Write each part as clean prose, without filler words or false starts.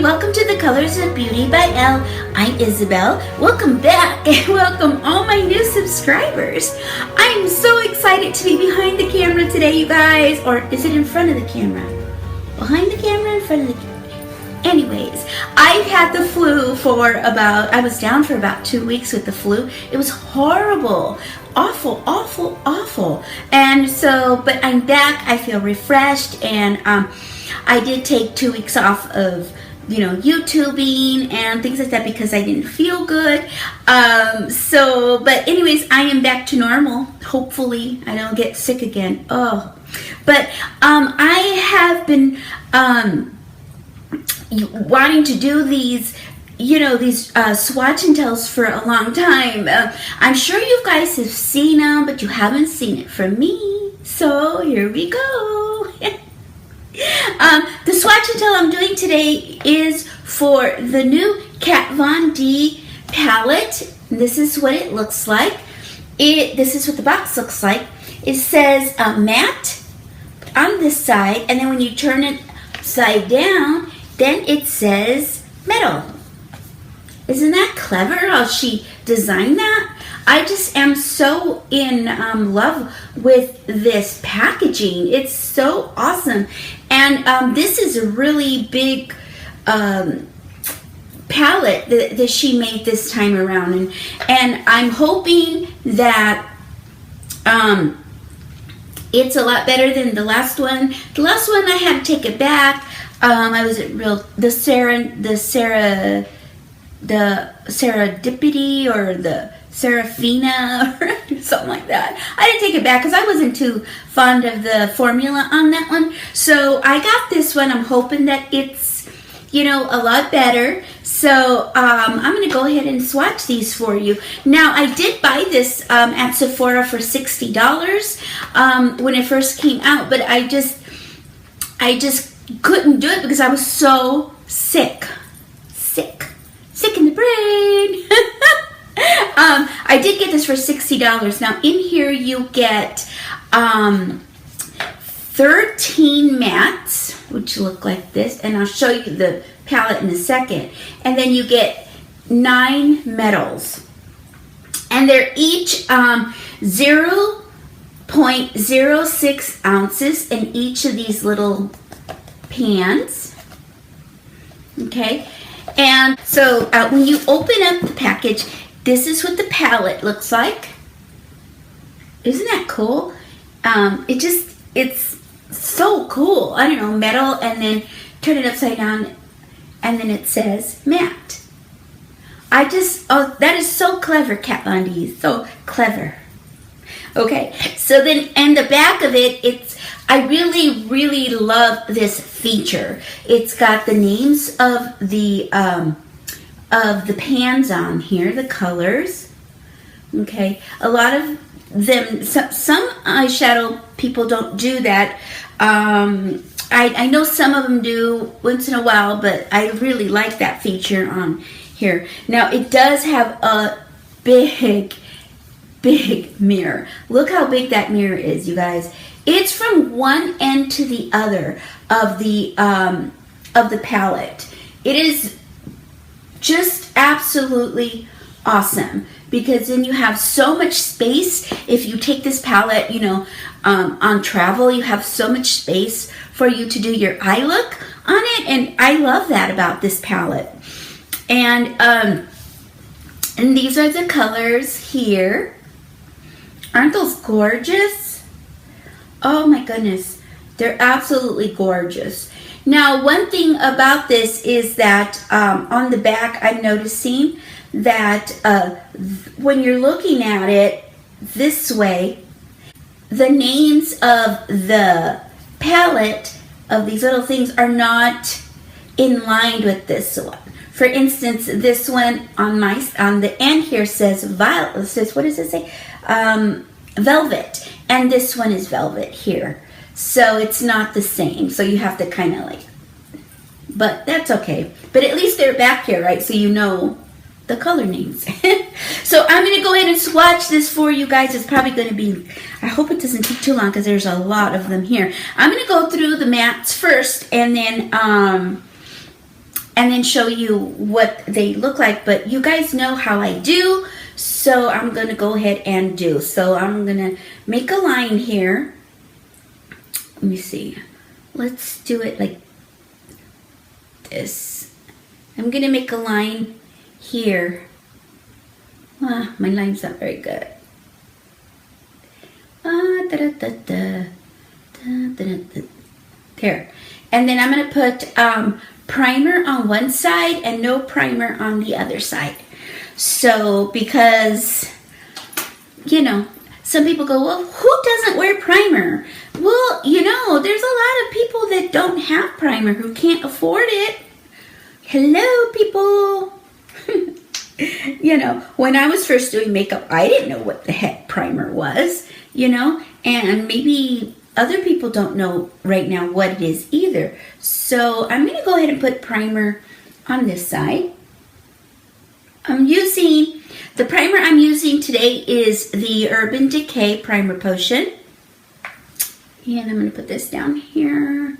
welcome to The Colors of Beauty by Elle. I'm Isabel. Welcome back and welcome all my new subscribers. I'm so excited to be behind the camera today, you guys. Or is it in front of the camera? Behind the camera, in front of the camera? Anyways, I've had the flu I was down for about 2 weeks with the flu. It was horrible. Awful, awful, awful. And so, but I'm back. I feel refreshed, and I did take 2 weeks off of, YouTubing and things like that because I didn't feel good. But anyways, I am back to normal. Hopefully, I don't get sick again. But I have been wanting to do these swatch and tells for a long time. I'm sure you guys have seen them, but you haven't seen it from me. So here we go. The swatch and tell I'm doing today is for the new Kat Von D palette. This is what it looks like. This is what the box looks like. It says matte on this side, and then when you turn it upside down, then it says metal. Isn't that clever how she designed that? I just am so in love with this packaging. It's so awesome. And this is a really big palette that she made this time around. And I'm hoping that it's a lot better than the last one. The last one I had to take it back. The Serendipity or the Serafina or something like that. I didn't take it back because I wasn't too fond of the formula on that one. So I got this one. I'm hoping that it's, a lot better. So I'm going to go ahead and swatch these for you. Now, I did buy this at Sephora for $60 when it first came out, but I just couldn't do it because I was so sick in the brain. I did get this for $60. Now in here you get 13 mattes, which look like this, and I'll show you the palette in a second. And then you get 9 metals, and they're each 0.06 ounces in each of these little pans. Okay. And so when you open up the package, this is what the palette looks like. Isn't that cool? It's so cool. I don't know, metal, and then turn it upside down, and then it says matte. That is so clever, Kat Von D. So clever. Okay, so then, and the back of it, I really, really love this feature. It's got the names of the pans on here, the colors. Okay, a lot of them, some eyeshadow people don't do that. I know some of them do once in a while, but I really like that feature on here. Now, it does have a big mirror. Look how big that mirror is, you guys. It's from one end to the other of the palette. It is just absolutely awesome because then you have so much space. If you take this palette, on travel, you have so much space for you to do your eye look on it, and I love that about this palette. And these are the colors here. Aren't those gorgeous? Oh my goodness, they're absolutely gorgeous. Now, one thing about this is that on the back, I'm noticing that when you're looking at it this way, the names of the palette of these little things are not in line with this one. For instance, this one on the end here says violet. It says, what does it say? Velvet, and this one is velvet here, so it's not the same, so you have to kind of but that's okay. But at least they're back here, right? So you know the color names. So I'm going to go ahead and swatch this for you guys. It's probably going to be, I hope it doesn't take too long because there's a lot of them here. I'm going to go through the mattes first, and then and then show you what they look like. But you guys know how I do, so I'm going to go ahead and do. So I'm going to make a line here. Let me see. Let's do it like this. I'm going to make a line here. My line's not very good. There. And then I'm going to put primer on one side and no primer on the other side. So, because, you know, some people go, well, who doesn't wear primer? Well, you know, there's a lot of people that don't have primer, who can't afford it. Hello, people. You know, when I was first doing makeup, I didn't know what the heck primer was, you know, and maybe other people don't know right now what it is either. So I'm going to go ahead and put primer on this side. The primer I'm using today is the Urban Decay Primer Potion. And I'm going to put this down here.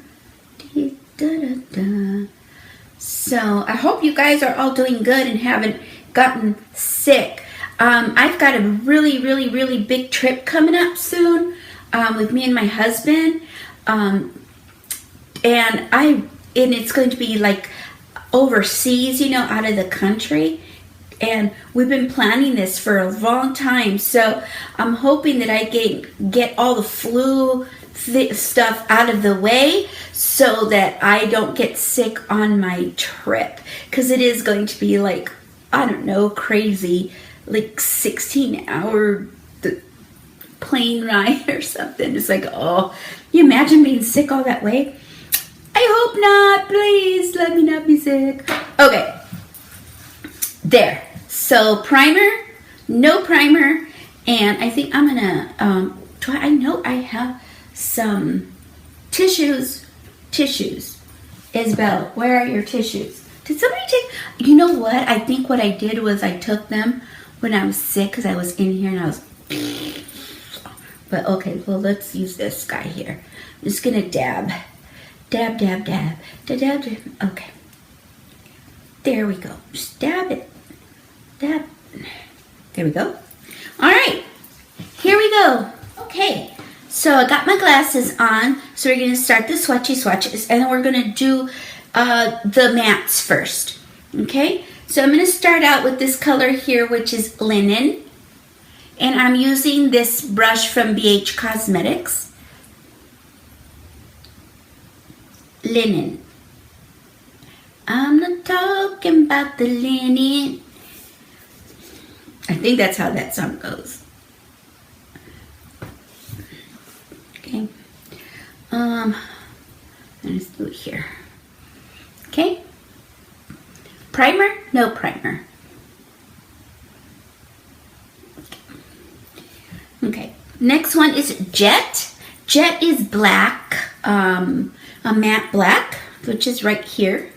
So I hope you guys are all doing good and haven't gotten sick. I've got a really, really, really big trip coming up soon with me and my husband. And it's going to be like overseas, you know, out of the country. And we've been planning this for a long time. So I'm hoping that I get all the flu stuff out of the way so that I don't get sick on my trip. Because it is going to be like, I don't know, crazy, like 16-hour plane ride or something. It's like, oh, you imagine being sick all that way? I hope not. Please let me not be sick. Okay. There. So primer, no primer, and I think I'm gonna try. I know I have some tissues. Isabel, where are your tissues? Did somebody take? You know what? I think what I did was I took them when I was sick because I was in here and I was. But okay, well let's use this guy here. I'm just gonna dab. Okay. There we go. Just dab it. Dab. There we go. All right. Here we go. Okay. So I got my glasses on. So we're going to start the swatches. And then we're going to do the mattes first. Okay. So I'm going to start out with this color here, which is Linen. And I'm using this brush from BH Cosmetics. Linen. I'm not talking about the linen. I think that's how that song goes. Okay. Let's do it here. Okay. Primer, no primer. Okay. Next one is Jet. Jet is black, a matte black, which is right here.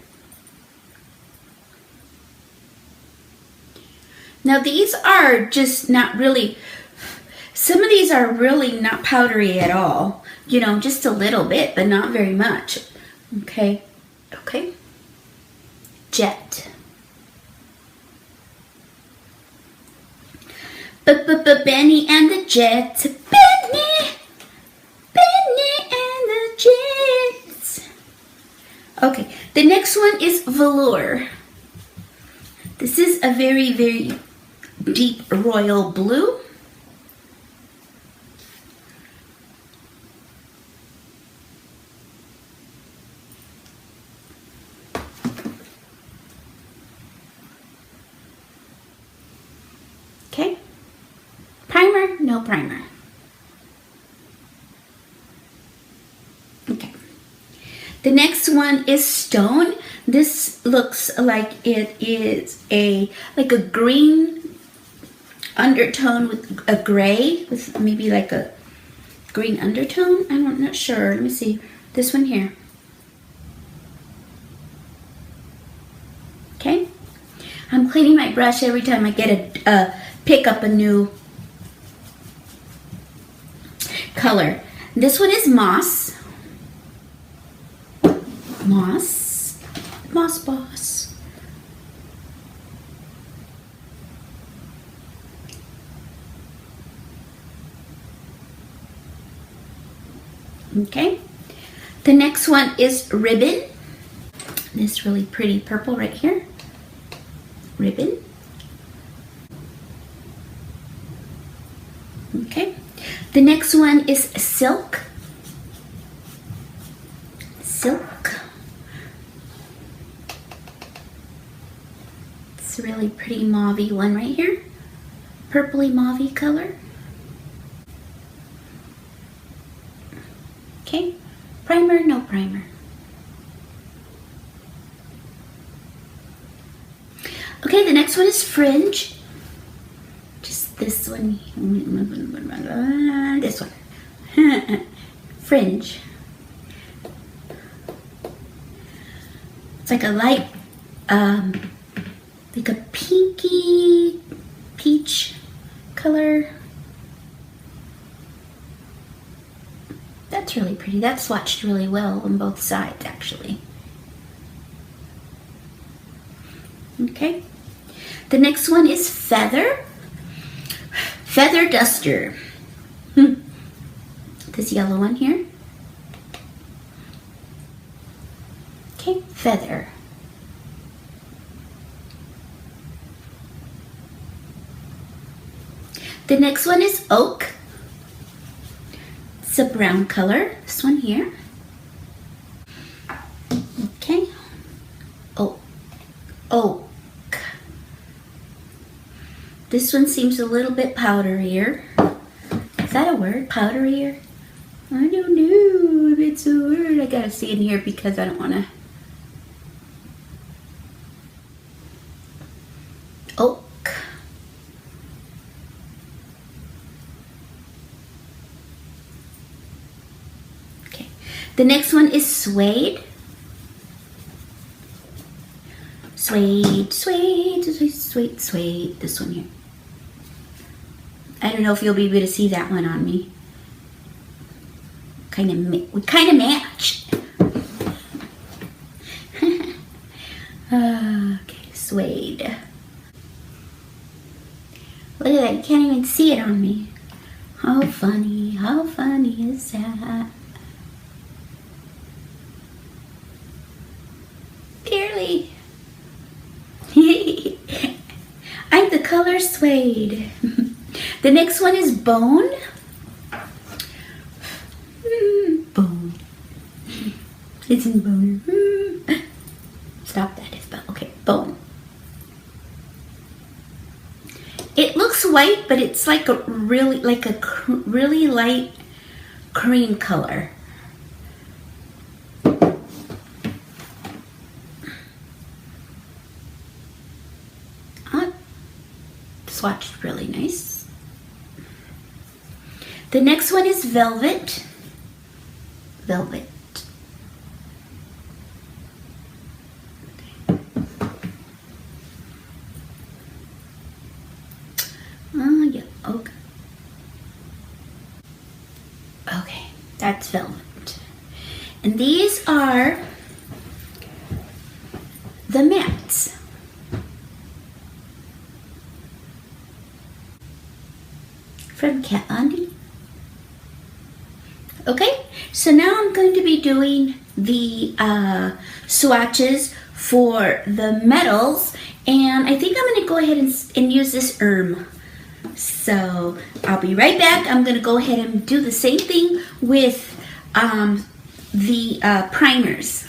Now these are just not really, some of these are really not powdery at all. You know, just a little bit, but not very much. Okay. Okay. Jet. Benny and the Jets. Benny and the Jets. Okay. The next one is Velour. This is a very, very deep royal blue. Okay. Primer, no primer. Okay. The next one is Stone. This looks like it is like a green undertone with a gray, with maybe like a green undertone. I'm not sure. Let me see. This one here. Okay. I'm cleaning my brush every time I get pick up a new color. This one is Moss. Moss Boss. Okay. The next one is Ribbon. This really pretty purple right here. Ribbon. Okay. The next one is Silk. Silk. It's a really pretty mauvey one right here. Purpley mauvey color. Okay. Primer, no primer. Okay, the next one is Fringe. Just this one. This one. Fringe. It's like a light, like a pinky peach color. That's really pretty. That swatched really well on both sides, actually. Okay. The next one is Feather. Feather Duster. This yellow one here. Okay, Feather. The next one is Oak. It's a brown color. This one here. Okay. Oak. This one seems a little bit powderier. Is that a word? Powderier? I don't know if it's a word. I gotta see in here because I don't wanna. Oak. Okay. The next one is Suede. Suede. This one here. I don't know if you'll be able to see that one on me. We kind of match. Okay, Suede. Look at that, you can't even see it on me. How funny is that? Clearly. I'm the color Suede. The next one is Bone. Bone. It's in Bone. Stop that, Isabel. Okay, Bone. It looks white, but it's like a really light cream color. Swatched really nice. The next one is Velvet. Velvet. Oh, yeah, okay. Okay, that's Velvet. And these are the mattes. From Kat Von D. Okay, so now I'm going to be doing the swatches for the metals, and I think I'm going to go ahead and use this So I'll be right back. I'm going to go ahead and do the same thing with the primers.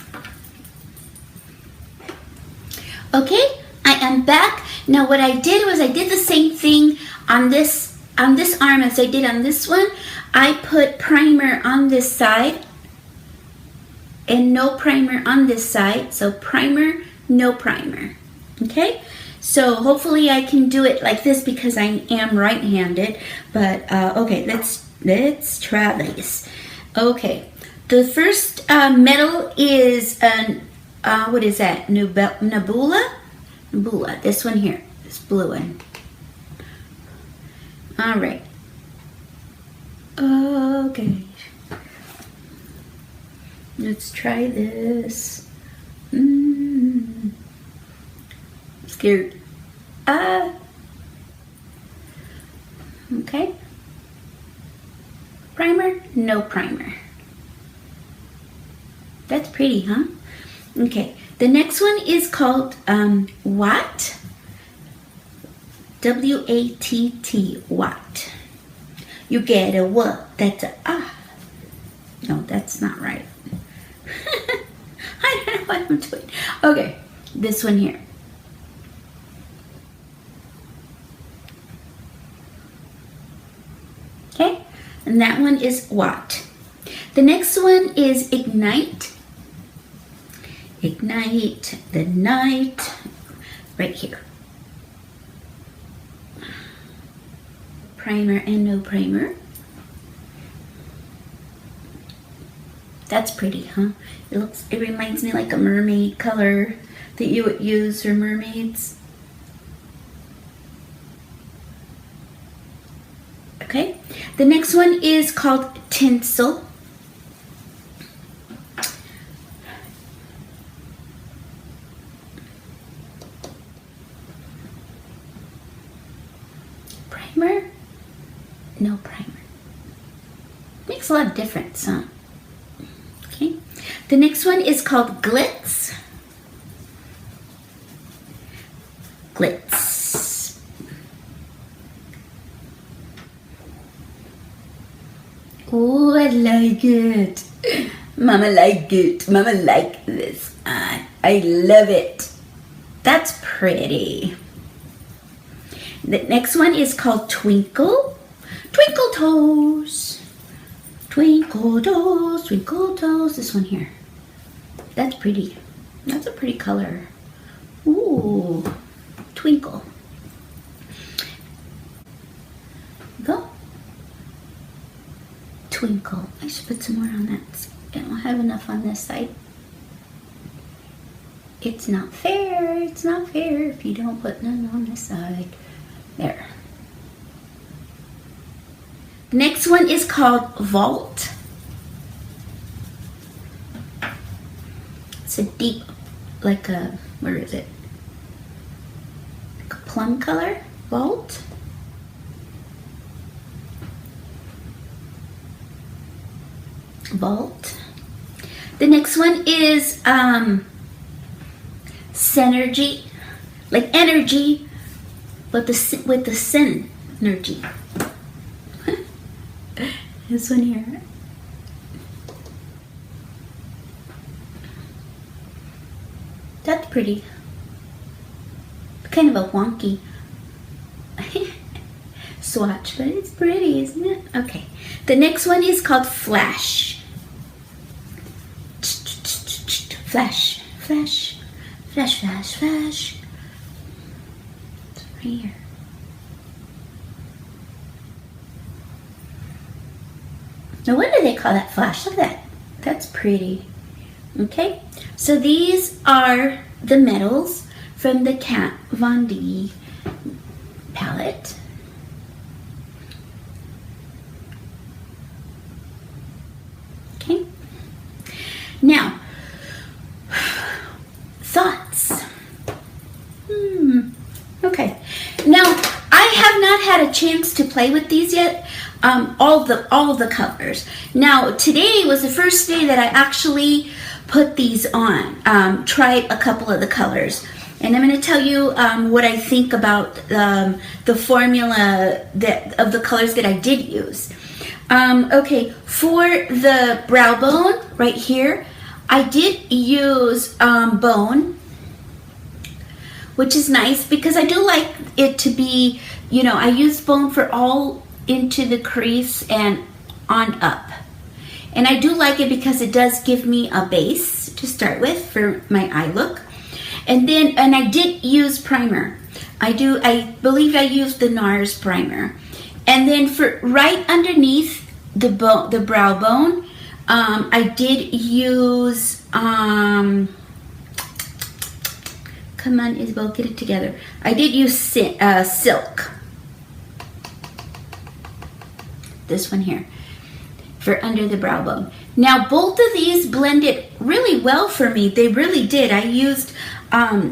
Okay, I am back. Now what I did was I did the same thing on this arm as I did on this one. I put primer on this side and no primer on this side. So primer, no primer. Okay, so hopefully I can do it like this because I am right-handed. But okay, let's try this. Okay, the first metal is what is that? Nebula. This one here, this blue one. All right. Okay. Let's try this. Scared. Okay. Primer, no primer. That's pretty, huh? Okay, the next one is called Watt. W-A-T-T, Watt. You get a what? That's a ah. No, that's not right. I don't know what I'm doing. Okay, this one here. Okay, and that one is Watt. The next one is Ignite. Ignite the night, right here. Primer and no primer. That's pretty, huh? It reminds me like a mermaid color that you would use for mermaids. Okay, the next one is called Tinsel. Primer, no primer. Makes a lot of difference, huh? Okay, the next one is called Glitz. Glitz. Oh, I like it. Mama like it. Mama like this. I love it. That's pretty. The next one is called Twinkle. Twinkle toes. Twinkle toes, twinkle toes. This one here. That's pretty. That's a pretty color. Ooh, Twinkle. Go. Twinkle. I should put some more on that. I don't have enough on this side. It's not fair. It's not fair if you don't put none on this side. There. Next one is called Vault. It's a deep, like a, where is it? Like a plum color. Vault. Vault. The next one is Synergy, like energy, but with the synergy. This one here. That's pretty. Kind of a wonky swatch, but it's pretty, isn't it? Okay. The next one is called Flash. Flash, flash, flash, flash, flash. It's right here. No wonder they call that flash. Look at that. That's pretty. Okay, so these are the metals from the Kat Von D palette. Okay, now thoughts. Okay, now I have not had a chance to play with these yet. All the colors. Now today was the first day that I actually put these on. Tried a couple of the colors, and I'm going to tell you what I think about the formula of the colors that I did use. Okay, for the brow bone right here, I did use bone, which is nice because I do like it to be, you know, I use bone for all into the crease and on up. And I do like it because it does give me a base to start with for my eye look. And then, and I did use primer. I believe I used the NARS primer. And then for right underneath the brow bone, I did use, come on Isabel, get it together. I did use silk. This one here for under the brow bone. Now both of these blended really well for me. They really did. I used a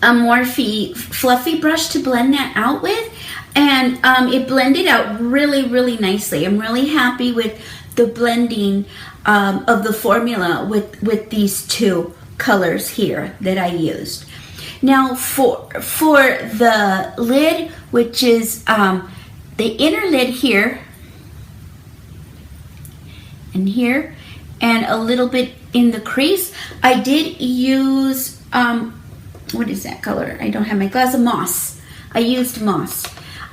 Morphe fluffy brush to blend that out with. And it blended out really, really nicely. I'm really happy with the blending of the formula with these two colors here that I used. Now for the lid, which is the inner lid here and here, and a little bit in the crease, I did use, what is that color? I don't have my glass of Moss. I used Moss.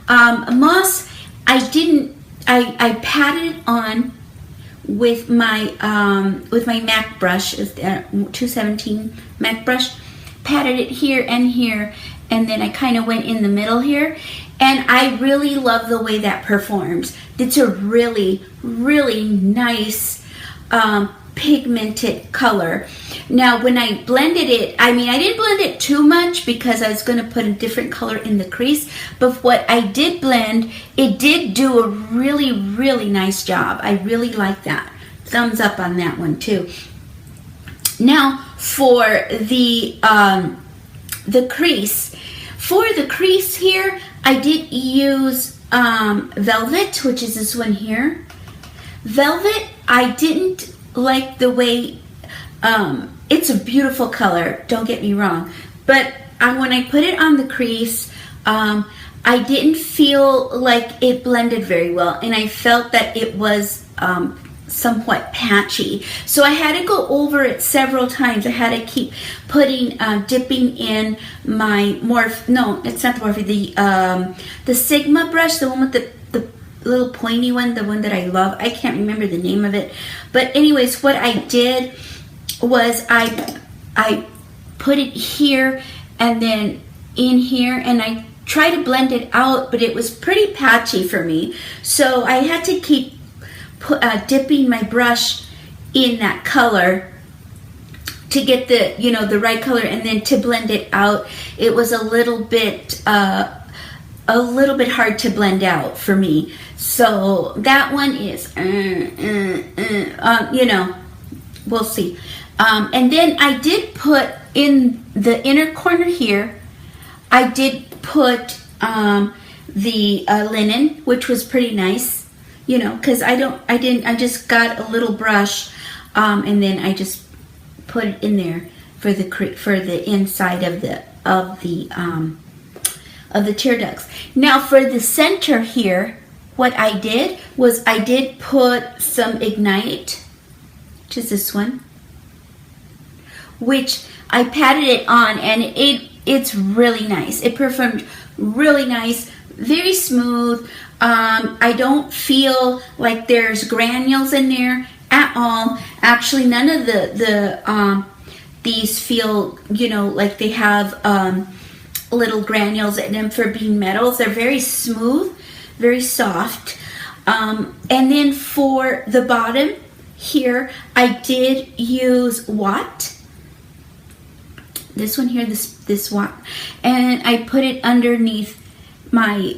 Moss, I patted it on with my MAC brush, 217 MAC brush, patted it here and here, and then I kind of went in the middle here, and I really love the way that performs. It's a really, really nice pigmented color. Now when I blended it, I didn't blend it too much because I was going to put a different color in the crease, but what I did blend, it did do a really, really nice job. I really like that. Thumbs up on that one too. Now for the crease. For the crease here, I did use Velvet, which is this one here. Velvet, I didn't like the way, it's a beautiful color, don't get me wrong, but when I put it on the crease, I didn't feel like it blended very well, and I felt that it was somewhat patchy. So I had to go over it several times. I had to keep putting, dipping in my it's not the Morphe, the Sigma brush, the one with the little pointy one, the one that I love. I can't remember the name of it. But anyways, what I did was I put it here and then in here, and I tried to blend it out, but it was pretty patchy for me. So I had to keep dipping my brush in that color to get the the right color, and then to blend it out. It was a little bit hard to blend out for me. So that one is we'll see. And then I did put in the inner corner here, I did put the linen, which was pretty nice, because I just got a little brush, and then I just put it in there for the inside of the tear ducts. Now for the center here, what I did was I did put some Ignite, which is this one, which I patted it on, and it's really nice. It performed really nice, very smooth. I don't feel like there's granules in there at all. Actually, none of these feel, like they have little granules in them for being metals. They're very smooth, very soft. And then for the bottom here, I did use Watt. This one here, this Watt, and I put it underneath my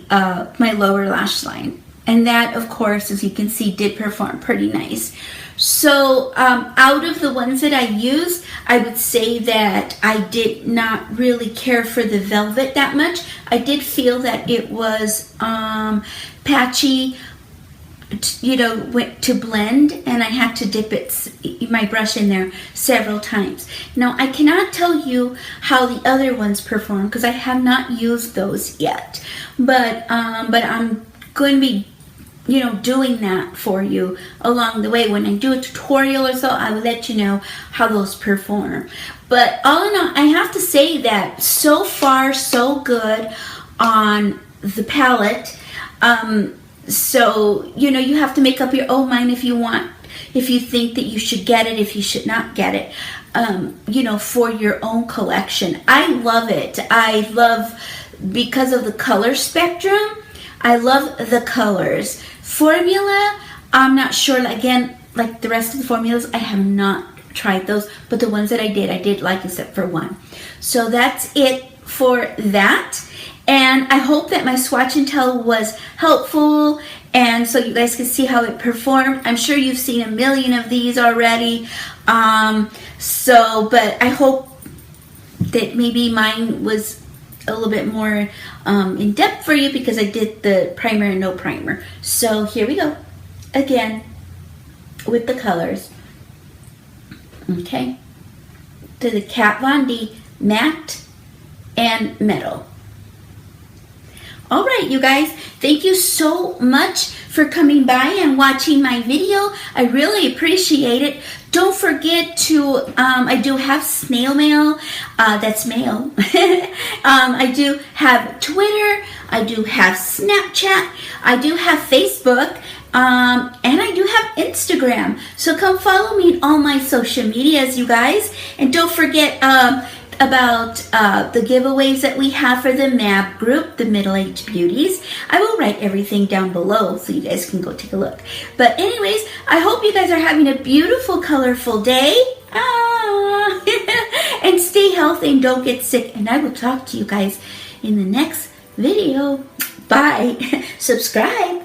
my lower lash line, and that, of course, as you can see, did perform pretty nice. So out of the ones that I used, I would say that I did not really care for the Velvet that much. I did feel that it was patchy, to blend, and I had to dip my brush in there several times. Now I cannot tell you how the other ones perform because I have not used those yet, but I'm going to be doing that for you along the way. When I do a tutorial or so, I will let you know how those perform. But all in all, I have to say that so far so good on the palette. So, you have to make up your own mind if you think that you should get it, if you should not get it, for your own collection. I love it. I love, because of the color spectrum, I love the colors. Formula, I'm not sure, again, like the rest of the formulas, I have not tried those, but the ones that I did like, except for one. So that's it for that. And I hope that my swatch and tell was helpful, and so you guys can see how it performed. I'm sure you've seen a million of these already. But I hope that maybe mine was a little bit more in depth for you because I did the primer and no primer. So here we go again with the colors. Okay, to the Kat Von D Matte and Metal. All right, you guys, thank you so much for coming by and watching my video. I really appreciate it. Don't forget to, I do have snail mail, that's mail. I do have Twitter, I do have Snapchat, I do have Facebook, and I do have Instagram. So come follow me on all my social medias, you guys. And don't forget, about the giveaways that we have for the MAB group, the Middle-Aged Beauties. I will write everything down below so you guys can go take a look. But anyways, I hope you guys are having a beautiful, colorful day. And stay healthy and don't get sick. And I will talk to you guys in the next video. Bye. Subscribe.